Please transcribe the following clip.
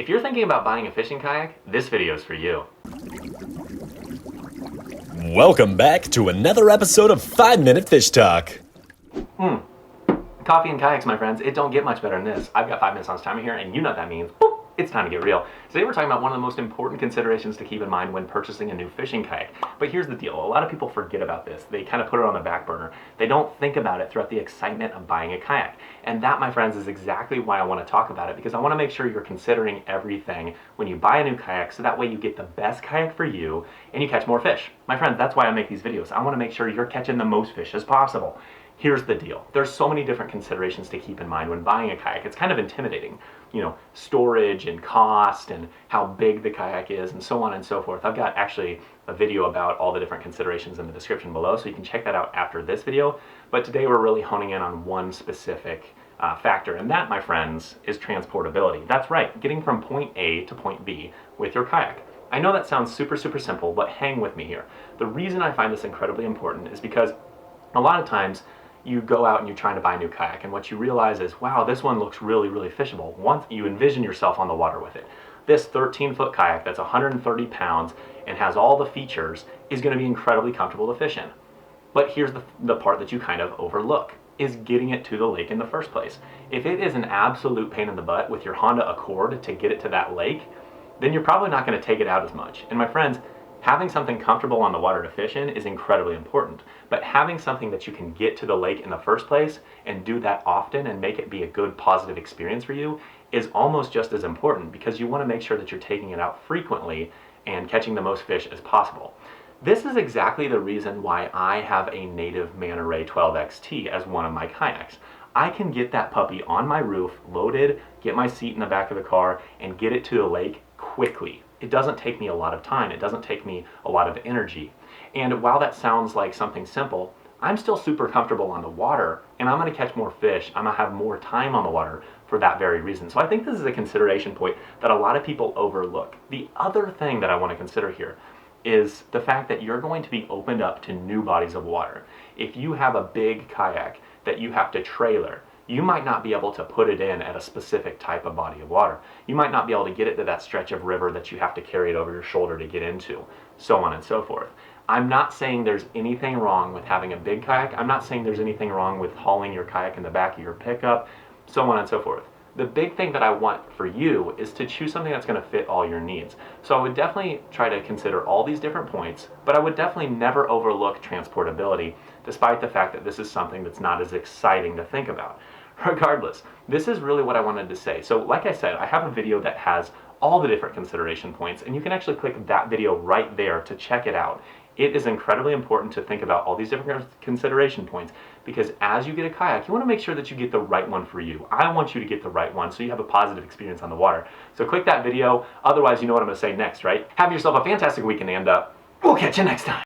If you're thinking about buying a fishing kayak, this video is for you. Welcome back to another episode of 5-Minute Fish Talk. Coffee and kayaks, my friends, it don't get much better than this. I've got 5 minutes on this timer here, and you know what that means. Boop, it's time to get real. Today we're talking about one of the most important considerations to keep in mind when purchasing a new fishing kayak. But here's the deal. A lot of people forget about this. They kind of put it on the back burner. They don't think about it throughout the excitement of buying a kayak. And that, my friends, is exactly why I want to talk about it, because I want to make sure you're considering everything when you buy a new kayak, so that way you get the best kayak for you and you catch more fish. My friends, that's why I make these videos. I want to make sure you're catching the most fish as possible. Here's the deal. There's so many different considerations to keep in mind when buying a kayak. It's kind of intimidating. You know, storage and cost and how big the kayak is and so on and so forth. I've got actually a video about all the different considerations in the description below, so you can check that out after this video. But today we're really honing in on one specific factor, and that, my friends, is transportability. That's right, getting from point A to point B with your kayak. I know that sounds super simple, but hang with me here. The reason I find this incredibly important is because a lot of times you go out and you're trying to buy a new kayak, and what you realize is, wow, this one looks really fishable. Once you envision yourself on the water with it, this 13-foot kayak that's 130 pounds and has all the features is going to be incredibly comfortable to fish in. But here's the part that you kind of overlook, is getting it to the lake in the first place. If it is an absolute pain in the butt with your Honda Accord to get it to that lake, then you're probably not going to take it out as much. And my friends, having something comfortable on the water to fish in is incredibly important, but having something that you can get to the lake in the first place and do that often and make it be a good, positive experience for you is almost just as important, because you want to make sure that you're taking it out frequently and catching the most fish as possible. This is exactly the reason why I have a native Manta Ray 12XT as one of my kayaks. I can get that puppy on my roof, loaded, get my seat in the back of the car, and get it to the lake quickly. It doesn't take me a lot of time. It doesn't take me a lot of energy. And while that sounds like something simple, I'm still super comfortable on the water, and I'm going to catch more fish. I'm going to have more time on the water for that very reason. So I think this is a consideration point that a lot of people overlook. The other thing that I want to consider here is the fact that you're going to be opened up to new bodies of water. If you have a big kayak that you have to trailer, you might not be able to put it in at a specific type of body of water. You might not be able to get it to that stretch of river that you have to carry it over your shoulder to get into, so on and so forth. I'm not saying there's anything wrong with having a big kayak. I'm not saying there's anything wrong with hauling your kayak in the back of your pickup, so on and so forth. The big thing that I want for you is to choose something that's going to fit all your needs. So I would definitely try to consider all these different points, but I would definitely never overlook transportability, despite the fact that this is something that's not as exciting to think about. Regardless, this is really what I wanted to say. So like I said, I have a video that has all the different consideration points, and you can actually click that video right there to check it out. It is incredibly important to think about all these different consideration points, because as you get a kayak, you want to make sure that you get the right one for you. I want you to get the right one so you have a positive experience on the water. So click that video. Otherwise, you know what I'm going to say next, right? Have yourself a fantastic weekend, and we'll catch you next time.